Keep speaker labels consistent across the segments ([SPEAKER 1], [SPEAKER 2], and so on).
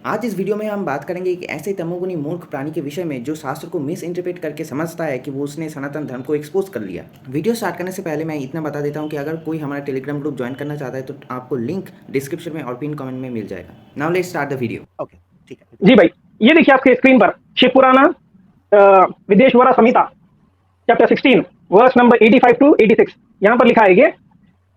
[SPEAKER 1] आज इस वीडियो में हम बात करेंगे एक ऐसे तमोगुनी मूर्ख प्राणी के विषय में जो शास्त्र को मिस इंटरप्रेट करके समझता है कि वो उसने सनातन धर्म को एक्सपोज कर लिया। वीडियो स्टार्ट करने से पहले मैं इतना बता देता हूँ कि अगर कोई हमारा टेलीग्राम ग्रुप ज्वाइन करना चाहता है तो आपको लिंक डिस्क्रिप्शन में और पिन कमेंट में मिल जाएगा। Now let's start the video. Okay, ठीक है
[SPEAKER 2] जी भाई, ये देखिए आपके स्क्रीन पर शिव पुराण विदेश्वरा संहिता चैप्टर 16 वर्स नंबर 85 टू 86। यहाँ पर लिखा है ये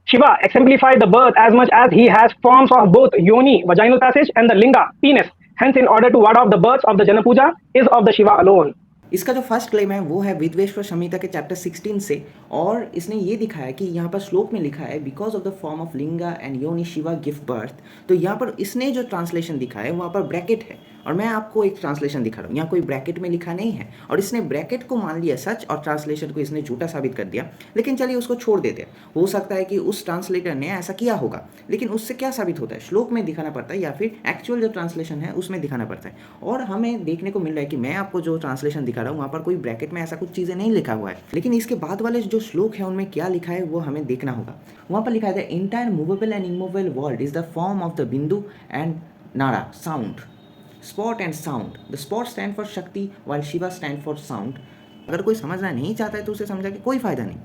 [SPEAKER 2] Shiva exemplified the birth as much as he has forms of both yoni, vaginal passage, and the linga, penis. Hence, in order to ward off the births of the Janapuja, is of the Shiva alone.
[SPEAKER 1] इसका जो first claim है वो है विद्वेश्वर संहिता के chapter 16 से, और इसने ये दिखाया कि यहाँ पर श्लोक में लिखा है because of the form of linga and yoni Shiva give birth. तो यहाँ पर इसने जो ट्रांसलेशन दिखा है वहाँ पर ब्रैकेट है और मैं आपको एक ट्रांसलेशन दिखा रहा हूँ, यहाँ कोई ब्रैकेट में लिखा नहीं है और इसने ब्रैकेट को मान लिया सच और ट्रांसलेशन को इसने झूठा साबित कर दिया। लेकिन चलिए उसको छोड़ देते हैं, हो सकता है कि उस ट्रांसलेटर ने ऐसा किया होगा, लेकिन उससे क्या साबित होता है, श्लोक में दिखाना पड़ता है या फिर एक्चुअल जो ट्रांसलेशन है उसमें दिखाना पड़ता है। और हमें देखने को मिल रहा है कि मैं आपको जो ट्रांसलेशन दिखा रहा हूँ वहाँ पर कोई ब्रैकेट में ऐसा कुछ चीज़ें नहीं लिखा हुआ है, लेकिन इसके बाद वाले जो श्लोक है उनमें क्या लिखा है वो हमें देखना होगा। वहाँ पर लिखा है the entire movable and immovable world is the form of the बिंदु एंड नारा sound spot and sound. The spot stand for शक्ति while Shiva stand for sound. अगर कोई समझना नहीं चाहता है तो उसे समझा कि कोई फ़ायदा नहीं,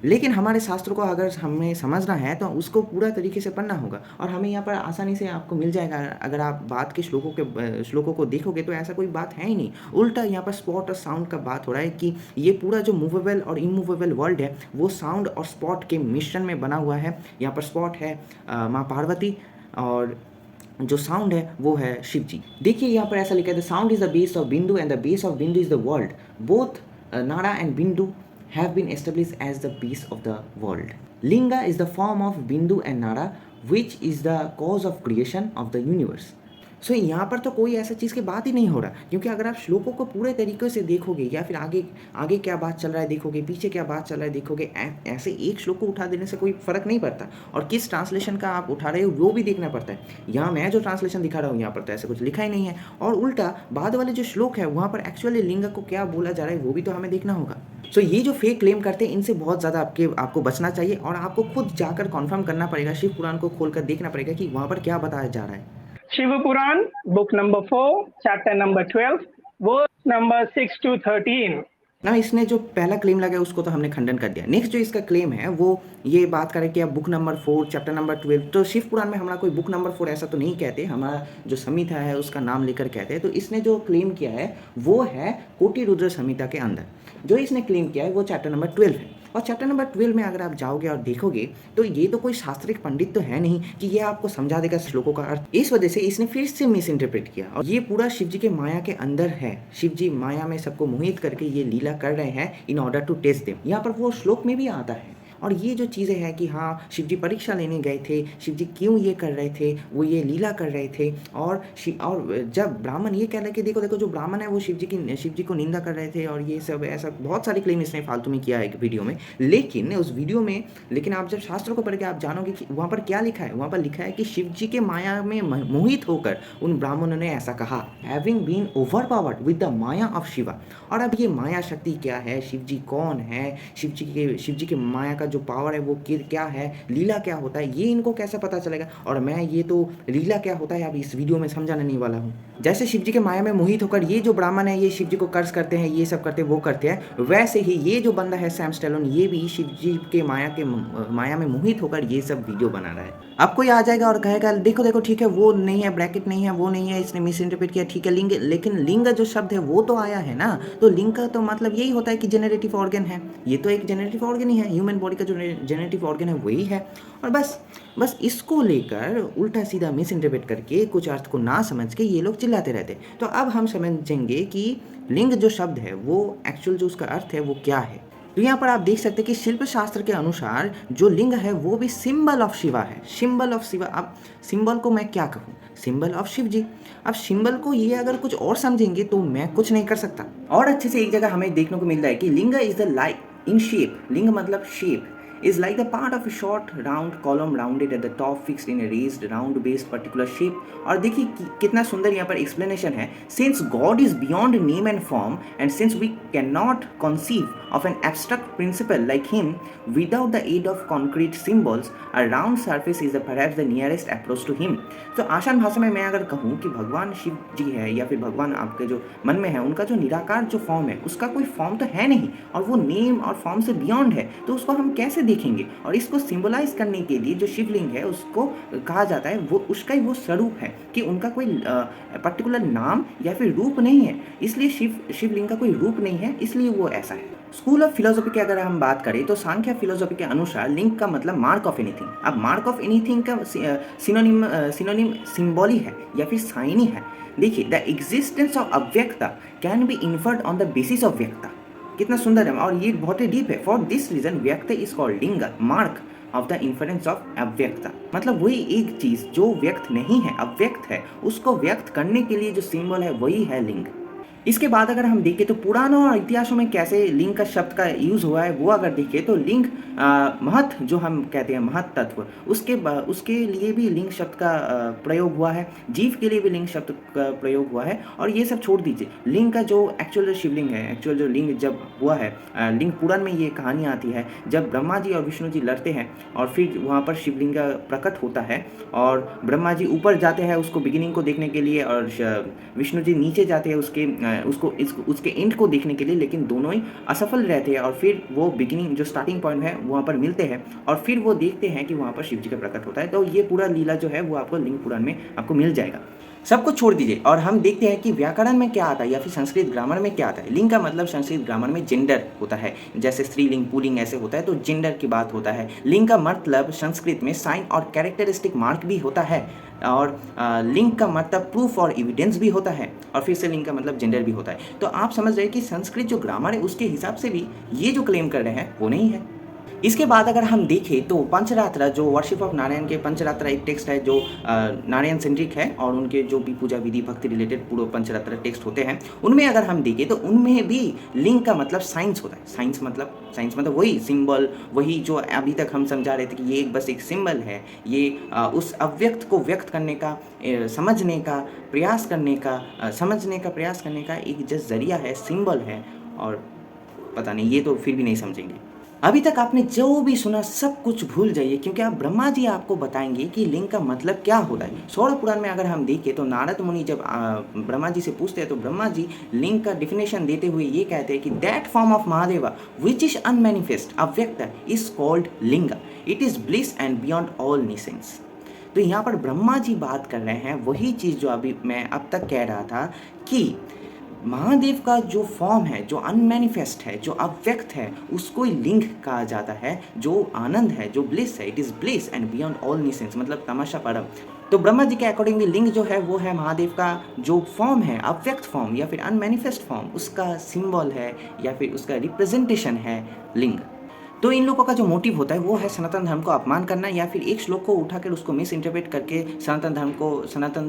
[SPEAKER 1] लेकिन हमारे शास्त्रों को अगर हमें समझना है तो उसको पूरा तरीके से पढ़ना होगा और हमें यहाँ पर आसानी से आपको मिल जाएगा। अगर आप बात के श्लोकों को देखोगे तो ऐसा कोई बात है ही नहीं, उल्टा यहाँ पर स्पॉट और साउंड का बात हो रहा है कि ये पूरा जो मूवेबल और इमूवेबल वर्ल्ड है वो साउंड और स्पॉट के मिश्रण में बना हुआ है। यहाँ पर स्पॉट है माँ पार्वती और जो साउंड है वो है शिव जी। देखिए यहाँ पर ऐसा लिखा है the sound is the base of बिंदु एंड द बेस ऑफ बिंदु इज द वर्ल्ड। बोथ नारा एंड बिंदु have been established as the base of the world. Linga is the form of Bindu and Nara, which is the cause of creation of the universe. सो यहाँ पर तो कोई ऐसा चीज़ की बात ही नहीं हो रहा, क्योंकि अगर आप श्लोकों को पूरे तरीके से देखोगे या फिर आगे आगे क्या बात चल रहा है देखोगे, पीछे क्या बात चल रहा है देखोगे, ऐसे एक श्लोक को उठा देने से कोई फ़र्क नहीं पड़ता और किस ट्रांसलेशन का आप उठा रहे हो वो भी देखना पड़ता है। यहाँ मैं जो ट्रांसलेशन दिखा रहा हूँ यहाँ पर तो ऐसा कुछ लिखा ही नहीं है, और उल्टा बाद वाले जो श्लोक है वहाँ पर एक्चुअली लिंग को क्या बोला जा रहा है वो भी तो हमें देखना होगा। सो ये जो फेक क्लेम करते हैं इनसे बहुत ज़्यादा आपको बचना चाहिए और आपको खुद जाकर कन्फर्म करना पड़ेगा, शिव पुराण को खोलकर देखना पड़ेगा कि वहाँ पर क्या बताया जा रहा है।
[SPEAKER 2] Shiva Puran, book number 4, chapter number 12, verse number 6 to 13.
[SPEAKER 1] ना इसने जो पहला क्लेम लगा उसको तो हमने खंडन कर दिया। नेक्स्ट जो इसका क्लेम है वो ये बात करे कि आप बुक नंबर 4 चैप्टर नंबर 12, तो शिव पुराण में हमारा कोई बुक नंबर 4 ऐसा तो नहीं कहते, हमारा जो संहिता है उसका नाम लेकर कहते हैं। तो इसने जो क्लेम किया है वो है कोटि रुद्र संहिता के अंदर जो इसने क्लेम किया है वो चैप्टर नंबर 12 है। और चैप्टर नंबर 12 में अगर आप जाओगे और देखोगे तो ये तो कोई शास्त्रिक पंडित तो है नहीं कि ये आपको समझा देगा श्लोकों का अर्थ। इस वजह से इसने फिर से मिस इंटरप्रेट किया और ये पूरा शिव जी के माया के अंदर है। शिव जी माया में सबको मोहित करके ये लीला कर रहे हैं in order to test them. यहाँ पर वो श्लोक में भी आता है और ये जो चीज़ें हैं कि हाँ शिव जी परीक्षा लेने गए थे, शिव जी क्यों ये कर रहे थे, वो ये लीला कर रहे थे। और जब ब्राह्मण ये कह रहे कि देखो जो ब्राह्मण है वो शिव जी को निंदा कर रहे थे और ये सब ऐसा बहुत सारी क्लेम इसने फालतू में किया है एक वीडियो में। लेकिन आप जब शास्त्रों को पढ़ के आप जानोगे कि वहाँ पर क्या लिखा है। वहाँ पर लिखा है कि शिव जी के माया में मोहित होकर उन ब्राह्मणों ने ऐसा कहा, having been overpowered with the maya of Shiva. और अब ये माया शक्ति क्या है, शिव जी कौन है, शिव जी के माया का जो पावर है वो क्या है, लीला क्या होता है, ये इनको कैसे पता चलेगा। और मैं ये तो लीला क्या होता है अब इस वीडियो में समझाने नहीं वाला हूँ। जैसे शिव जी के माया में मोहित होकर ये जो ब्राह्मण है ये शिव जी को कर्ज करते हैं, ये सब करते हैं वो करते हैं, वैसे ही ये जो बंदा है सैम स्टेलोन ये भी शिव जी के माया में मोहित होकर ये सब वीडियो बना रहा है। अब कोई आ जाएगा और कहेगा देखो ठीक है वो नहीं है, ब्रैकेट नहीं है, वो नहीं है, इसने मिस इंटरप्रेट किया, ठीक है लिंग, लेकिन लिंग जो शब्द है वो तो आया है ना। तो लिंग का तो मतलब यही होता है कि जेनरेटिव ऑर्गन है, ये तो एक जेनरेटिव ऑर्गन ही है, ह्यूमन बॉडी का जो जेनेटिव ऑर्गन है वही है। और बस इसको लेकर उल्टा सीधा मिस इंटरप्रेट करके कुछ अर्थ को ना समझ के ये लोग चिल्लाते रहते। तो अब हम समझेंगे कि लिंग जो शब्द है वो एक्चुअल जो उसका अर्थ है वो क्या है। तो यहाँ पर आप देख सकते हैं कि शिल्प शास्त्र के अनुसार जो लिंग है वो भी सिंबल ऑफ शिवा है, सिंबल ऑफ शिवा। अब सिंबल को मैं क्या कहूँ, सिंबल ऑफ शिव जी। अब सिंबल को ये अगर कुछ और समझेंगे तो मैं कुछ नहीं कर सकता। और अच्छे से एक जगह हमें देखने को मिलता है कि लिंग is the like in shape, लिंग मतलब shape, is like the part of a short round column rounded at the top fixed in a raised round based particular shape. और देखिए कितना सुंदर यहाँ पर एक्सप्लेनेशन है. Since God is beyond name and form and since we cannot conceive of an abstract principle like him without the aid of concrete symbols, a round surface is perhaps the nearest approach to him. तो आसान भाषा में मैं अगर कहूँ कि भगवान शिव जी है या फिर भगवान आपके जो मन में है, उनका जो निराकार जो फॉर्म है उसका कोई फॉर्म तो है नहीं और वो नेम और फॉर्म से बियॉन्ड है, तो उसको हम कैसे देखेंगे. और इसको सिंबलाइज करने के लिए जो शिवलिंग है उसको कहा जाता है वो उसका ही वो स्वरूप है कि उनका कोई पर्टिकुलर नाम या फिर रूप नहीं है, इसलिए शिवलिंग का कोई रूप नहीं है, इसलिए वो ऐसा है. स्कूल ऑफ फिलोसफी की अगर हम बात करें तो सांख्य फिलोसफी के अनुसार लिंग का मतलब मार्क ऑफ एनीथिंग. अब मार्क ऑफ एनीथिंग का सिनोनिम सिंबॉली है या फिर साइनी है. देखिए, the existence of avyakta can be inferred on the basis of vyakta. कितना सुंदर है और ये बहुत ही डीप है. For this reason vyakta is called ling, mark of the inference of avyakta. मतलब वही एक चीज जो व्यक्त नहीं है, अव्यक्त है, उसको व्यक्त करने के लिए जो सिंबल है वही है लिंग. इसके बाद अगर हम देखें तो पुराणों और इतिहासों में कैसे लिंग का शब्द का यूज़ हुआ है वो अगर देखें तो लिंग महत जो हम कहते हैं महत तत्व, उसके लिए भी लिंग शब्द का प्रयोग हुआ है. जीव के लिए भी लिंग शब्द का प्रयोग हुआ है. और ये सब छोड़ दीजिए, लिंग का जो एक्चुअल शिवलिंग है, एक्चुअल जो लिंग जब हुआ है, लिंग पुराण में ये कहानी आती है जब ब्रह्मा जी और विष्णु जी लड़ते हैं और फिर वहाँ पर शिवलिंग का प्रकट होता है और ब्रह्मा जी ऊपर जाते हैं उसको बिगिनिंग को देखने के लिए और विष्णु जी नीचे जाते हैं उसके एंड को देखने के लिए, लेकिन दोनों ही असफल रहते हैं और फिर वो बिगिनिंग जो स्टार्टिंग पॉइंट है वहाँ पर मिलते हैं और फिर वो देखते हैं कि वहाँ पर शिव जी का प्रकट होता है. तो ये पूरा लीला जो है वो आपको लिंग पुराण में आपको मिल जाएगा. सब कुछ छोड़ दीजिए और हम देखते हैं कि व्याकरण में क्या आता है या फिर संस्कृत ग्रामर में क्या आता है. लिंग का मतलब संस्कृत ग्रामर में जेंडर होता है, जैसे स्त्रीलिंग पुल्लिंग ऐसे होता है तो जेंडर की बात होता है. लिंग का मतलब संस्कृत में साइन और कैरेक्टरिस्टिक मार्क भी होता है और लिंग का मतलब प्रूफ और एविडेंस भी होता है और फिर से लिंग का मतलब जेंडर भी होता है. तो आप समझ रहे हैं कि संस्कृत जो ग्रामर है उसके हिसाब से भी ये जो क्लेम कर रहे हैं वो नहीं है. इसके बाद अगर हम देखें तो पंचरात्र जो वर्शिप ऑफ नारायण के पंचरात्र एक टेक्स्ट है जो नारायण सेंट्रिक है और उनके जो भी पूजा विधि भक्ति रिलेटेड पूरे पंचरात्र टेक्स्ट होते हैं उनमें अगर हम देखें तो उनमें भी लिंग का मतलब साइंस होता है. साइंस मतलब वही सिंबल, वही जो अभी तक हम समझा रहे थे कि ये बस एक सिंबल है, ये उस अव्यक्त को व्यक्त करने का समझने का प्रयास करने का एक जस्ट जरिया है, सिंबल है. और पता नहीं ये तो फिर भी नहीं समझेंगे. अभी तक आपने जो भी सुना सब कुछ भूल जाइए क्योंकि अब ब्रह्मा जी आपको बताएंगे कि लिंग का मतलब क्या होता है. सौर पुराण में अगर हम देखें तो नारद मुनि जब ब्रह्मा जी से पूछते हैं तो ब्रह्मा जी लिंग का डिफिनेशन देते हुए ये कहते हैं कि that form of Mahadeva which is unmanifest अव्यक्त is called linga. It is bliss and beyond all nescience. तो यहाँ पर ब्रह्मा जी बात कर रहे हैं वही चीज़ जो अभी मैं अब तक कह रहा था कि महादेव का जो फॉर्म है, जो अनमैनिफेस्ट है, जो अव्यक्त है, उसको ही लिंग कहा जाता है. जो आनंद है, जो ब्लिस है, it is bliss and beyond all nescience मतलब तमाशा परम. तो ब्रह्मा जी के अकॉर्डिंगली लिंग जो है वो है महादेव का जो फॉर्म है, अव्यक्त फॉर्म या फिर अनमैनिफेस्ट फॉर्म, उसका सिंबल है या फिर उसका रिप्रेजेंटेशन है लिंग. तो इन लोगों का जो मोटिव होता है वो है सनातन धर्म को अपमान करना या फिर एक श्लोक को उठाकर उसको मिस इंटरप्रेट करके सनातन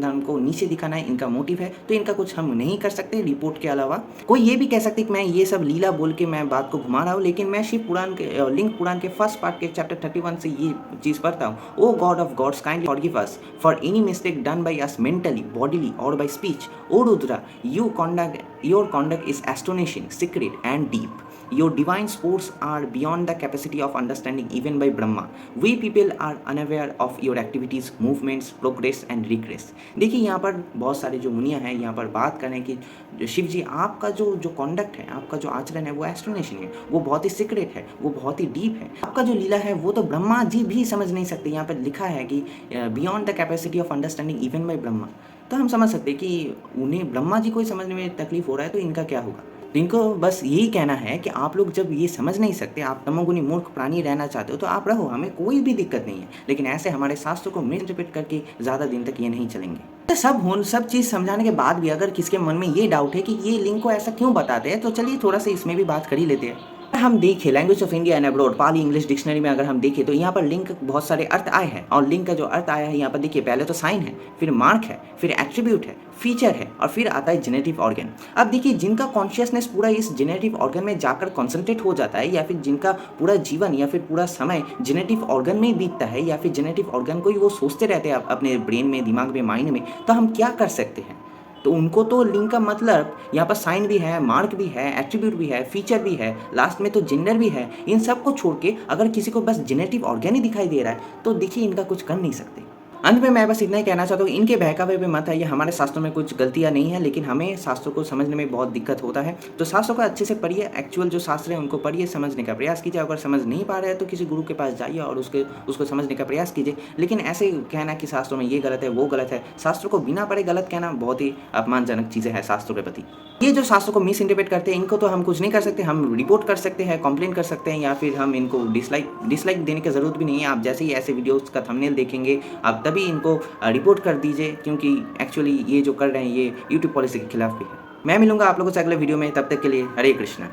[SPEAKER 1] धर्म को नीचे दिखाना है इनका मोटिव है. तो इनका कुछ हम नहीं कर सकते रिपोर्ट के अलावा. कोई ये भी कह सकते कि मैं ये सब लीला बोल के मैं बात को घुमा रहा हूँ, लेकिन मैं शिव पुराण के लिंग पुराण के फर्स्ट पार्ट के चैप्टर 31 से ये चीज़ पढ़ता हूँ. O God of gods kindly forgive us for any mistake done by us mentally, bodily और by speech. O Rudra, your conduct is astonishing, secret and deep. Your divine sports are beyond the capacity of understanding even by Brahma. We people are unaware of your activities, movements, progress and regress. देखिए यहाँ पर बहुत सारे जो मुनियाँ हैं यहाँ पर बात कर रहे हैं कि शिव जी आपका जो कॉन्डक्ट है, आपका जो आचरण है वो एस्ट्रोनेशन है, वो बहुत ही सीक्रेट है, वो बहुत ही डीप है. आपका जो लीला है वो तो ब्रह्मा जी भी समझ नहीं सकते. यहाँ पर लिखा है कि beyond the capacity of understanding even by Brahma. तो हम समझ सकते हैं कि उन्हें ब्रह्मा जी को ही समझने में तकलीफ हो रहा है तो इनका क्या होगा. तो इनको बस यही कहना है कि आप लोग जब ये समझ नहीं सकते, आप तमोगुनी मूर्ख प्राणी रहना चाहते हो तो आप रहो, हमें कोई भी दिक्कत नहीं है. लेकिन ऐसे हमारे शास्त्रों को मिस इंटरप्रेट करके ज़्यादा दिन तक ये नहीं चलेंगे. सब चीज़ समझाने के बाद भी अगर किसके मन में ये डाउट है कि ये लिंग को ऐसा क्यों बताते हैं तो चलिए थोड़ा सा इसमें भी बात कर ही लेते हैं. हम देखें language of India and abroad Pali English dictionary में अगर हम देखें तो यहाँ पर लिंक बहुत सारे अर्थ आए हैं और लिंक का जो अर्थ आया है यहाँ पर देखिए पहले तो साइन है, फिर मार्क है, फिर एट्रीब्यूट है, फीचर है और फिर आता है जेनेटिव ऑर्गन। अब देखिए जिनका कॉन्शियसनेस पूरा इस जेनेटिव ऑर्गन में जाकर कॉन्सेंट्रेट हो जाता है या फिर जिनका पूरा जीवन या फिर पूरा समय जेनेटिव ऑर्गन में बीतता है या फिर जेनेटिव ऑर्गन को ही वो सोचते रहते हैं अपने ब्रेन में, दिमाग में, माइंड में, तो हम क्या कर सकते हैं? तो उनको तो लिंक का मतलब यहाँ पर साइन भी है, मार्क भी है, एट्रीब्यूट भी है, फीचर भी है, लास्ट में तो जेंडर भी है। इन सब को छोड़ के अगर किसी को बस जेनेटिव ऑर्गन ही दिखाई दे रहा है तो देखिए इनका कुछ कर नहीं सकते। अंत में मैं बस इतना ही कहना चाहता हूँ, इनके बहकावे पे मत आइए। हमारे शास्त्रों में कुछ गलतियाँ नहीं है, लेकिन हमें शास्त्रों को समझने में बहुत दिक्कत होता है। तो शास्त्रों को अच्छे से पढ़िए, एक्चुअल जो शास्त्र है उनको पढ़िए, समझने का प्रयास कीजिए। अगर समझ नहीं पा रहे हैं तो किसी गुरु के पास जाइए और उसको समझने का प्रयास कीजिए। लेकिन ऐसे कहना कि शास्त्रों में ये गलत है, वो गलत है, शास्त्रों को बिना पढ़े गलत कहना बहुत ही अपमानजनक चीज़ें हैं शास्त्रों के प्रति। ये जो शास्त्रों को मिस इंटरप्रेट करते हैं इनको तो हम कुछ नहीं कर सकते, हम रिपोर्ट कर सकते हैं, कंप्लेन कर सकते हैं या फिर हम इनको डिसलाइक देने की ज़रूरत भी नहीं है। आप जैसे ही ऐसे वीडियोस का थंबनेल देखेंगे आप तभी इनको रिपोर्ट कर दीजिए, क्योंकि एक्चुअली ये जो कर रहे हैं ये यूट्यूब पॉलिसी के खिलाफ भी है। मैं मिलूंगा आप लोगों से अगले वीडियो में, तब तक के लिए हरे कृष्णा।